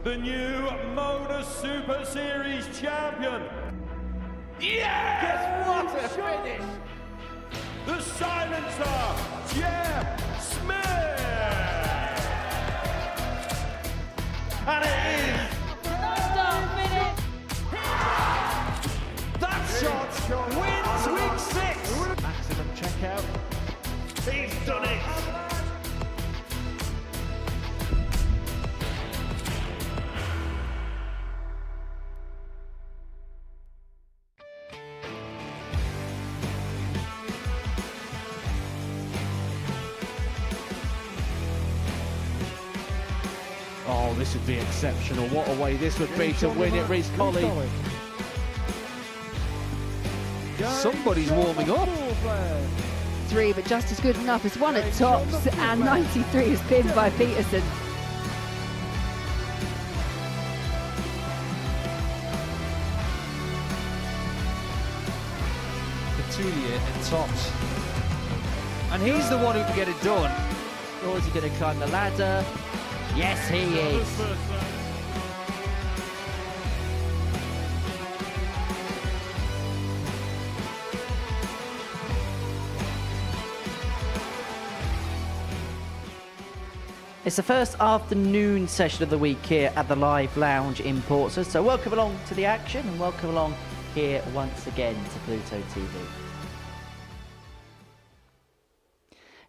the new Modus Super Series champion. Yes! What a finish! The silencer, Jeff Smith! And it is that shot wins week 6! Maximum checkout. He's done it! Oh, this would be exceptional. What a way this would be to win it, Reece Colley. Somebody's warming up. 3, but just as good enough as 1 at tops, and 93 is pinned by Peterson. Couturier at tops. And he's the one who can get it done. Or is he going to climb the ladder? Yes, he is. It's the first afternoon session of the week here at the Live Lounge in Portsmouth. So welcome along to the action and welcome along here once again to Pluto TV.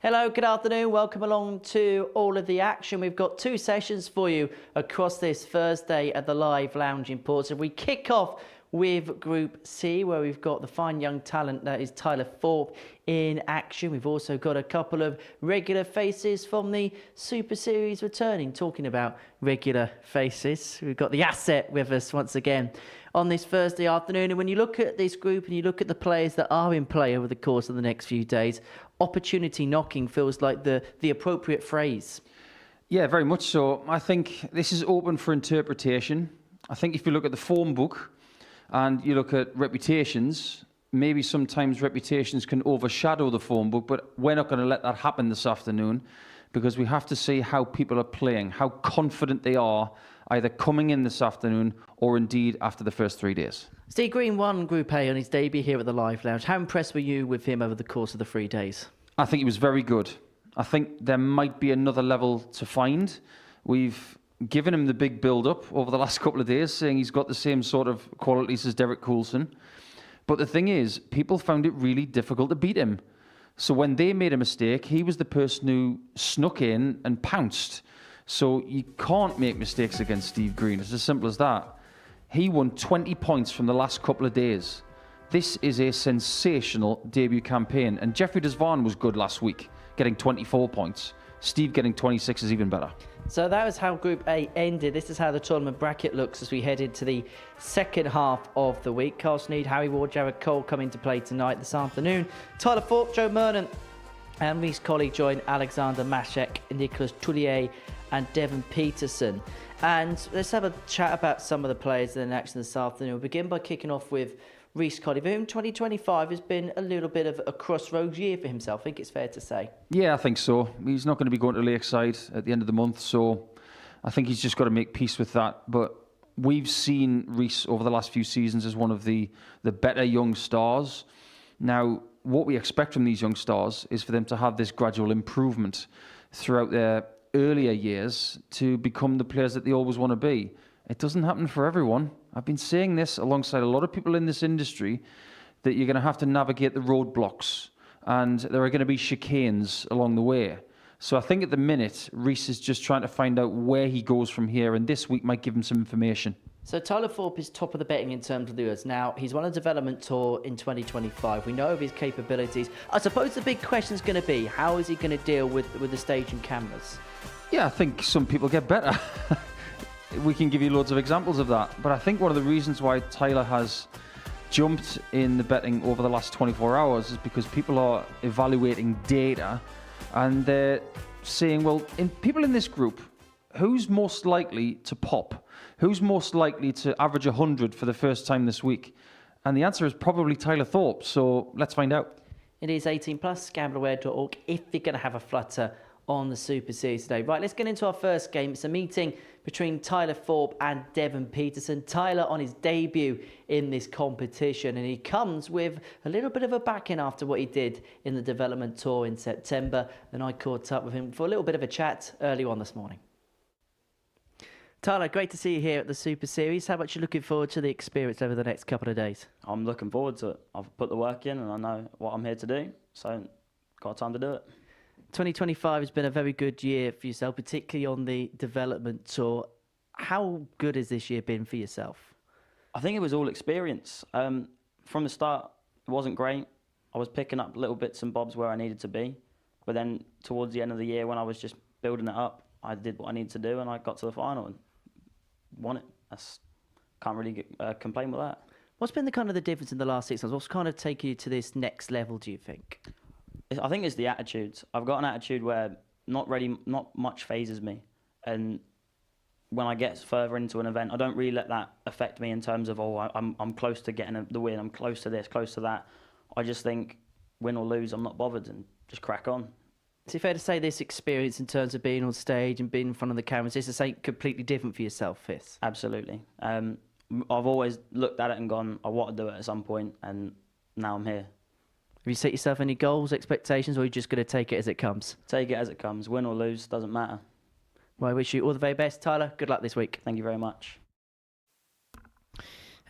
Hello, good afternoon. Welcome along to all of the action. We've got 2 sessions for you across this Thursday at the Live Lounge in Portsmouth. We kick off with Group C, where we've got the fine young talent that is Tyler Thorpe in action. We've also got a couple of regular faces from the Super Series returning. Talking about regular faces, we've got the asset with us once again on this Thursday afternoon. And when you look at this group and you look at the players that are in play over the course of the next few days, opportunity knocking feels like the appropriate phrase. Yeah, very much so. I think this is open for interpretation. I think if you look at the form book and you look at reputations, maybe sometimes reputations can overshadow the form book, but we're not going to let that happen this afternoon because we have to see how people are playing, how confident they are either coming in this afternoon or indeed after the first 3 days. Steve Green won Group A on his debut here at the Live Lounge. How impressed were you with him over the course of the 3 days? I think he was very good. I think there might be another level to find. We've given him the big build-up over the last couple of days, saying he's got the same sort of qualities as Derek Coulson. But the thing is, people found it really difficult to beat him. So when they made a mistake, he was the person who snuck in and pounced. So you can't make mistakes against Steve Green. It's as simple as that. He won 20 points from the last couple of days. This is a sensational debut campaign. And Jeffrey Desvaughn was good last week, getting 24 points. Steve getting 26 is even better. So that was how Group A ended. This is how the tournament bracket looks as we head into the second half of the week. Carl Sneed, Harry Ward, Jared Cole come into play tonight, this afternoon. Tyler Thorpe, Joe Murnant and Reece Colley join Alexander Mashek, Nicholas Tullier and Devon Peterson. And let's have a chat about some of the players in action this afternoon. We'll begin by kicking off with Reece Colley, for whom 2025 has been a little bit of a crossroads year for himself. I think it's fair to say. Yeah, I think so. He's not going to be going to Lakeside at the end of the month, so I think he's just got to make peace with that. But we've seen Reece over the last few seasons as one of the better young stars. Now, what we expect from these young stars is for them to have this gradual improvement throughout their earlier years to become the players that they always want to be. It doesn't happen for everyone. I've been saying this alongside a lot of people in this industry, that you're going to have to navigate the roadblocks and there are going to be chicanes along the way. So I think at the minute, Reece is just trying to find out where he goes from here, and this week might give him some information. So Tyler Thorpe is top of the betting in terms of lures. Now, he's won a development tour in 2025. We know of his capabilities. I suppose the big question is going to be, how is he going to deal with the stage and cameras? Yeah, I think some people get better. We can give you loads of examples of that. But I think one of the reasons why Tyler has jumped in the betting over the last 24 hours is because people are evaluating data and they're saying, well, people in this group, who's most likely to pop? Who's most likely to average 100 for the first time this week? And the answer is probably Tyler Thorpe. So let's find out. It is 18+, gambleaware.org, if you're going to have a flutter on the Super Series today. Right, let's get into our first game. It's a meeting between Tyler Thorpe and Devon Peterson. Tyler on his debut in this competition, and he comes with a little bit of a backing after what he did in the development tour in September. And I caught up with him for a little bit of a chat earlier on this morning. Tyler, great to see you here at the Super Series. How much are you looking forward to the experience over the next couple of days? I'm looking forward to it. I've put the work in and I know what I'm here to do, so got time to do it. 2025 has been a very good year for yourself, particularly on the development tour. How good has this year been for yourself? I think it was all experience. From the start, it wasn't great. I was picking up little bits and bobs where I needed to be. But then towards the end of the year, when I was just building it up, I did what I needed to do and I got to the final and won it. Can't really complain with that. What's been the difference in the last 6 months? What's kind of taken you to this next level, do you think? I think it's the attitude. I've got an attitude where not much phases me. And when I get further into an event, I don't really let that affect me in terms of, I'm close to getting the win, I'm close to this, close to that. I just think, win or lose, I'm not bothered and just crack on. Is it fair to say this experience in terms of being on stage and being in front of the cameras, is something completely different for yourself, Fitz? Absolutely. I've always looked at it and gone, I want to do it at some point, and now I'm here. Have you set yourself any goals, expectations, or are you just going to take it as it comes? Take it as it comes. Win or lose, doesn't matter. Well, I wish you all the very best, Tyler. Good luck this week. Thank you very much.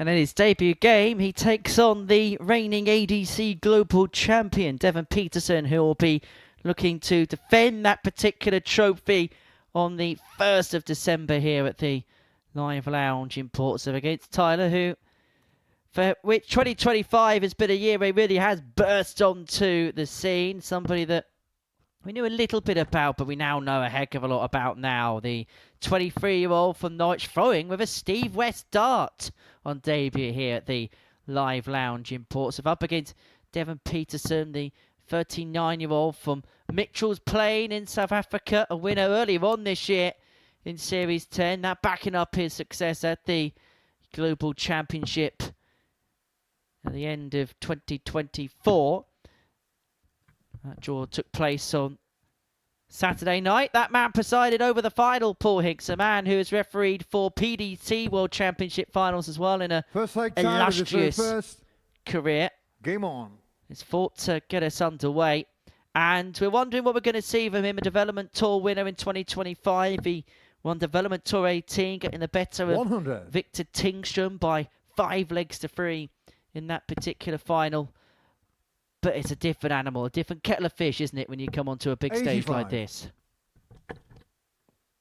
And in his debut game, he takes on the reigning ADC Global Champion, Devon Peterson, who will be looking to defend that particular trophy on the 1st of December here at the Live Lounge in Portsmouth against Tyler, who, for which 2025 has been a year where he really has burst onto the scene. Somebody that we knew a little bit about, but we now know a heck of a lot about now. The 23-year-old from Norwich throwing with a Steve West dart on debut here at the Live Lounge in Portsmouth, up against Devon Peterson, the 39-year-old from Mitchell's Plain in South Africa, a winner earlier on this year in Series 10. That backing up his success at the Global Championship at the end of 2024. That draw took place on Saturday night. That man presided over the final, Paul Hicks, a man who has refereed for PDT World Championship finals as well in a illustrious career. Game on. It's fought to get us underway. And we're wondering what we're going to see from him, a development tour winner in 2025. He won development tour 18, getting the better of 100. Victor Tingstrom by 5 legs to 3 in that particular final. But it's a different animal, a different kettle of fish, isn't it, when you come onto a big stage like this?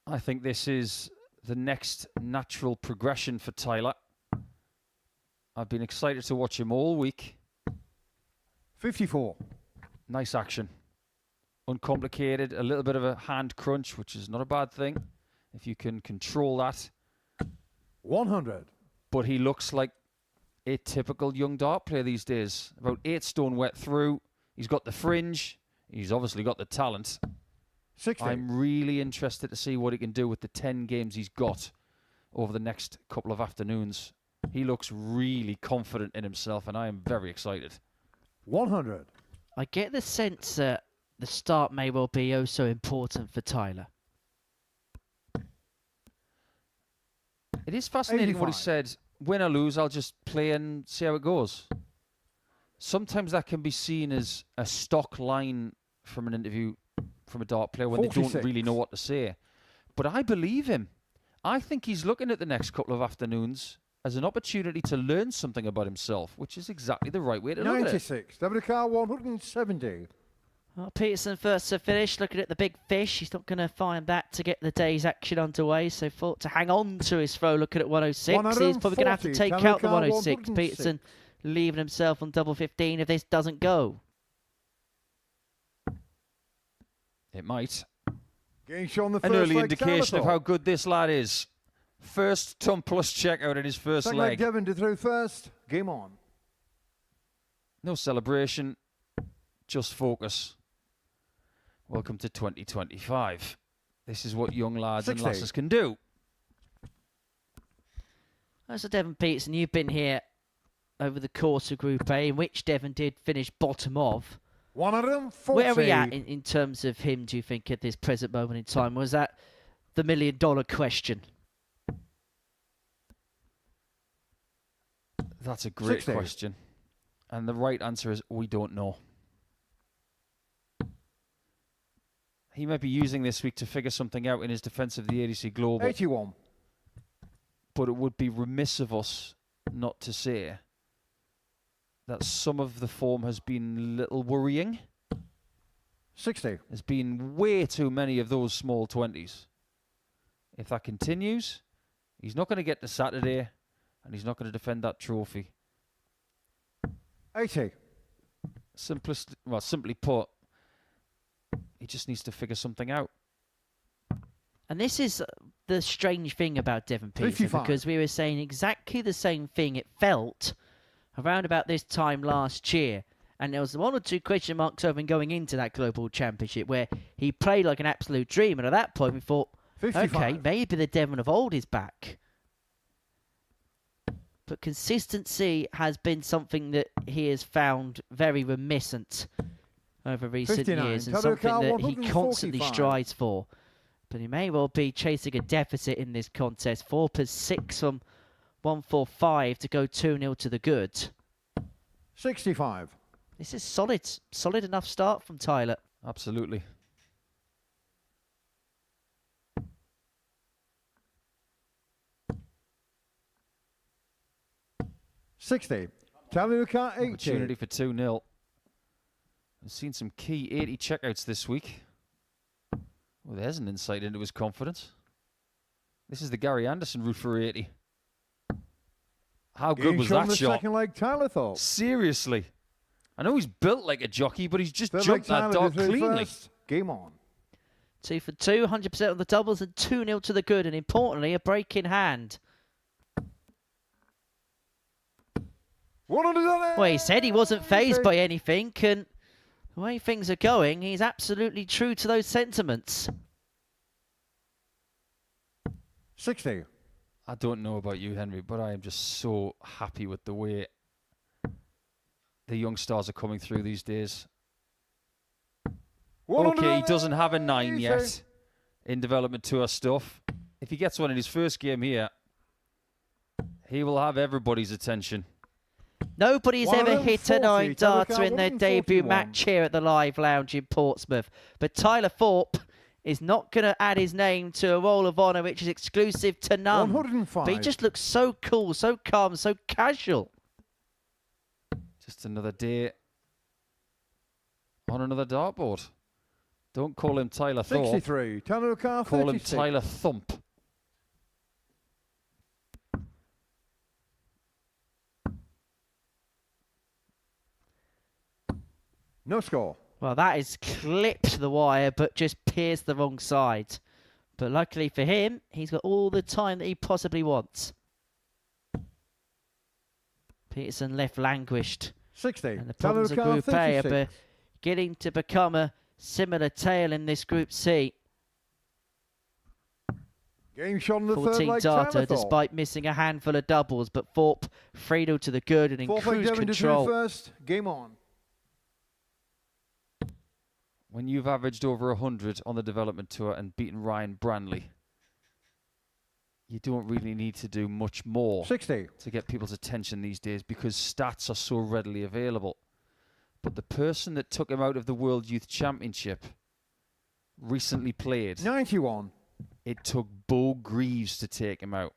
I think this is the next natural progression for Tyler. I've been excited to watch him all week. 54. Nice action. Uncomplicated, a little bit of a hand crunch, which is not a bad thing if you can control that. 100. But he looks like a typical young dart player these days. About 8 stone wet through. He's got the fringe. He's obviously got the talent. 60. I'm really interested to see what he can do with the 10 games he's got over the next couple of afternoons. He looks really confident in himself, and I am very excited. 100. I get the sense that the start may well be oh so important for Tyler. It is fascinating 85. what he said. Win or lose, I'll just play and see how it goes. Sometimes that can be seen as a stock line from an interview from a dart player when 46. they don't really know what to say. But I believe him. I think he's looking at the next couple of afternoons as an opportunity to learn something about himself, which is exactly the right way to look at it. 96. WK 170. Well, Peterson first to finish, looking at the big fish. He's not going to find that to get the day's action underway, so thought to hang on to his throw, looking at 106. He's probably going to have to take out the 106. Peterson leaving himself on double 15 if this doesn't go. It might. On the An early leg indication of Salathor. how good this lad is. First ton plus checkout in his first Second leg. Devon to throw first. Game on. No celebration, just focus. Welcome to 2025. This is what young lads 60. and lasses can do. So Devon Peterson, you've been here over the course of Group A, in which Devon did finish bottom of. 140. Where are we at in terms of him, do you think, at this present moment in time? Was that the $1 million question? That's a great 60. question. And the right answer is we don't know. He might be using this week to figure something out in his defence of the ADC Global. 81. But it would be remiss of us not to say that some of the form has been a little worrying. 60. There's been way too many of those small 20s. If that continues, he's not going to get to Saturday and he's not going to defend that trophy. 80. Simply put, he just needs to figure something out. And this is the strange thing about Devon Peterson, 55. because we were saying exactly the same thing, it felt, around about this time last year. And there was one or two question marks over him going into that Global Championship where he played like an absolute dream. And at that point we thought, 55. okay, maybe the Devon of old is back. But consistency has been something that he has found very reminiscent over recent 59. years, and Total something car that he constantly 145. strives for. But he may well be chasing a deficit in this contest. Thorpe is 6 from 145 to go 2-0 to the good. 65. This is solid enough start from Tyler. Absolutely. $60. Taluka 80. Opportunity for 2-0. I've seen some key 80 checkouts this week. Well, there's an insight into his confidence. This is the Gary Anderson route for 80. How good was that the shot? second leg, Tyler Thorpe. Seriously. I know he's built like a jockey, but he's just Third jumped leg, that Tyler dog goes through cleanly. first. Game on. 2 for 2, 100% on the doubles and 2-0 to the good. And importantly, a break in hand. Well, he said he wasn't phased by anything, and the way things are going, he's absolutely true to those sentiments. 60. I don't know about you, Henry, but I am just so happy with the way the young stars are coming through these days. Okay, he doesn't have a 9 yet in development tour stuff. If he gets one in his first game here, he will have everybody's attention. Nobody's ever hit a 9 darter in their debut 141. match here at the Live Lounge in Portsmouth. But Tyler Thorpe is not going to add his name to a Roll of Honour which is exclusive to none. 105. But he just looks so cool, so calm, so casual. Just another day on another dartboard. Don't call him Tyler Thorpe. 63. Taluka Call him 36. Tyler Thump. No score. Well, that is clipped the wire, but just pierced the wrong side. But luckily for him, he's got all the time that he possibly wants. Peterson left languished. 60. And the problems of Group A are 36. beginning to become a similar tale in this Group C. Game shot on the third 14 leg, darter, Tyler Thorpe. despite missing a handful of doubles. But Thorpe, Friedel to the good and in Fourth leg, cruise Devon to control. first. Game on. When you've averaged over 100 on the development tour and beaten Ryan Branley, you don't really need to do much more 60. to get people's attention these days because stats are so readily available. But the person that took him out of the World Youth Championship recently played. 91. It took Bo Greaves to take him out.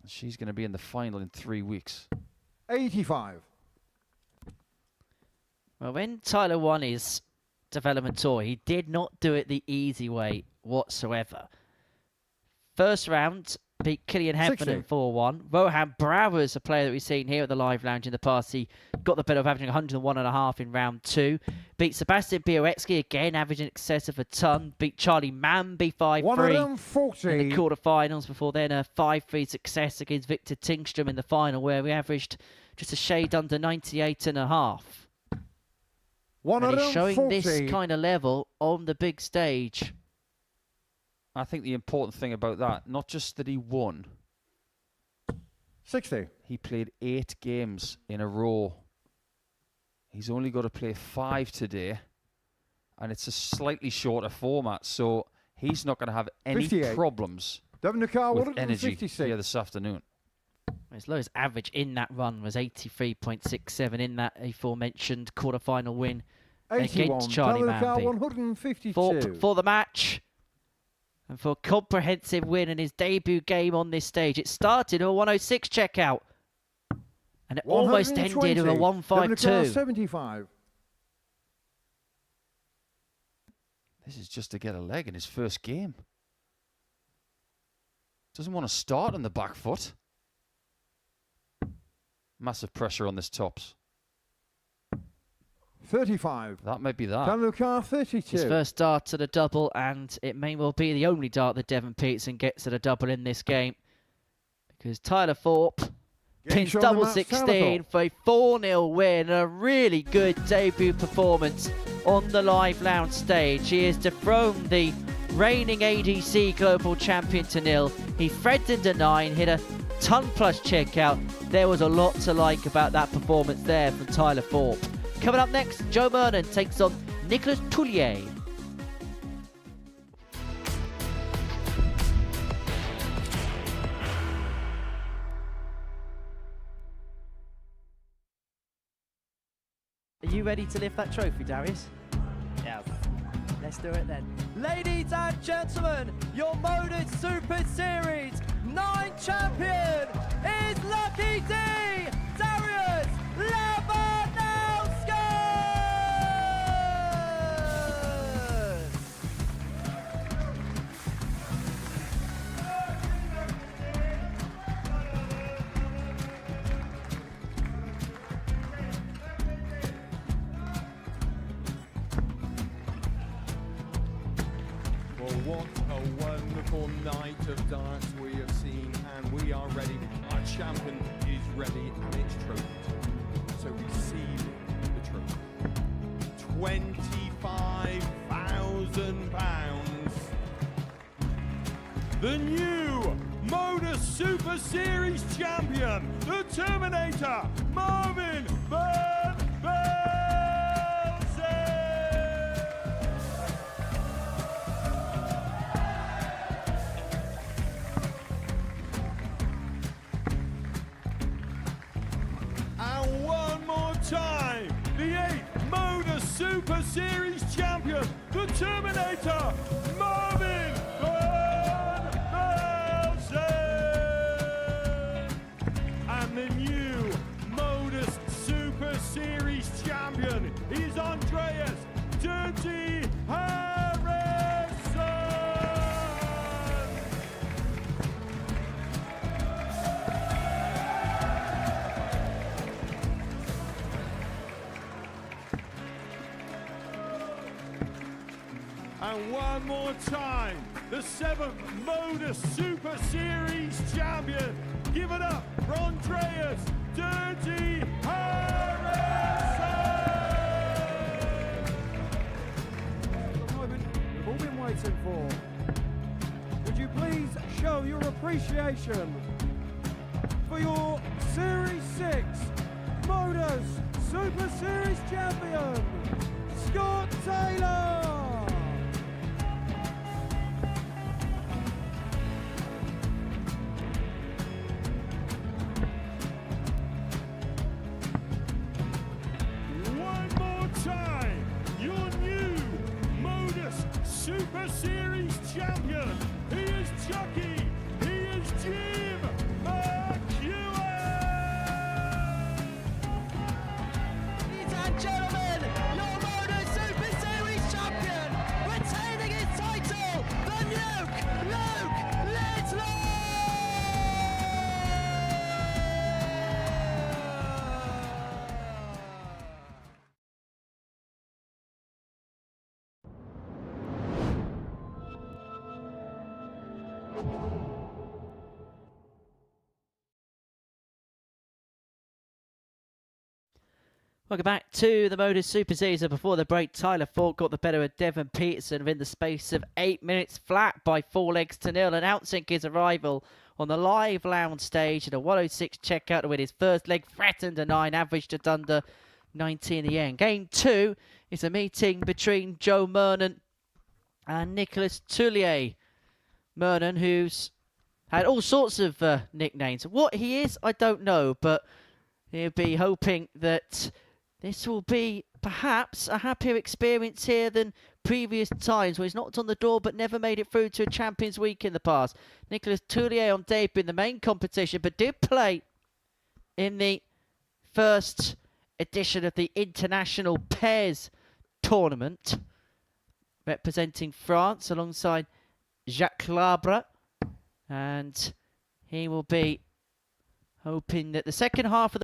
She's going to be in the final in 3 weeks. 85. Well, when Tyler won his development tour, he did not do it the easy way whatsoever. First round, beat Killian Heffernan 4-1. Rohan Brower's a player that we've seen here at the Live Lounge in the past. He got the better of averaging 101.5 in round 2. Beat Sebastian Białecki again, averaging in excess of a ton. Beat Charlie Manby 5-3 140. in the quarterfinals. Before then, a 5-3 success against Victor Tingstrom in the final, where we averaged just a shade under 98.5. And he's showing this kind of level on the big stage. I think the important thing about that, not just that he won, 60. he played 8 games in a row He's only got to play 5 today, and it's a slightly shorter format, so he's not going to have any 58. problems Devon Nakar, with energy 156. here this afternoon. His lowest average in that run was 83.67 in that aforementioned quarter-final win 81. against Charlie Devon Nakar, Manby. 152. Thorpe for the match and for a comprehensive win in his debut game on this stage. It started with a 106 checkout and it almost ended with a 120. Devon Nakar, 152. 75. This is just to get a leg in his first game. Doesn't want to start on the back foot. Massive pressure on this tops. 35. That might be that. Devon Nakar, 32. His first dart at a double, and it may well be the only dart that Devon Peterson gets at a double in this game, because Tyler Thorpe pins shot double on Matt 16 for a 4-0 win. A really good debut performance on the live lounge stage. He has dethroned the reigning ADC Global Champion to nil. He threatened a 9, hit a ton-plus checkout. There was a lot to like about that performance there from Tyler Thorpe. Coming up next, Joe Mernon takes on Nicolas Toulier. Are you ready to lift that trophy, Darius? Yeah. Let's do it then. Ladies and gentlemen, your Modus Super Series 9 champion is Lucky D, Darius Labanowski! Well, what a wonderful night of darts we have seen, and we are ready. Our champion is ready, and it's trophy time. So receive the trophy. £25,000. The new Modus Super Series champion, the Terminator, Marvin Van Velzen. And one more time, the 8th Modus Super Series champion, the Terminator, Marvin Van Velzen. And the new Modus Super Series champion is Andreas Dirty Harrison. And one more time, the 7th Modus Super Series champion. Give it up for Andreas Dirty Harrison. The moment we've all been waiting for. Would you please show your appreciation for your Series 6 Modus Super Series champion, Scott Taylor? One more time, your new Modus Super Series champion. He is Chucky. He is Jim McEwen. Ladies and gentlemen, your Modus Super Series champion, retaining his title, the Nuke, Luke Littler! Welcome back to the Modus Super Series. Before the break, Tyler Thorpe got the better of Devon Peterson within the space of 8 minutes flat by 4 legs to nil, announcing his arrival on the live lounge stage at a 106 checkout to win his first leg, threatened a 9, averaged at under 90 in the end. Game 2 is a meeting between Joe Mernon and Nicolas Tullier. Mernon, who's had all sorts of nicknames. What he is, I don't know, but he'll be hoping that this will be perhaps a happier experience here than previous times where he's knocked on the door but never made it through to a Champions Week in the past. Nicolas Tullier on debut in the main competition, but did play in the first edition of the International Pairs Tournament, representing France alongside Jacques Labre. And he will be hoping that the second half of the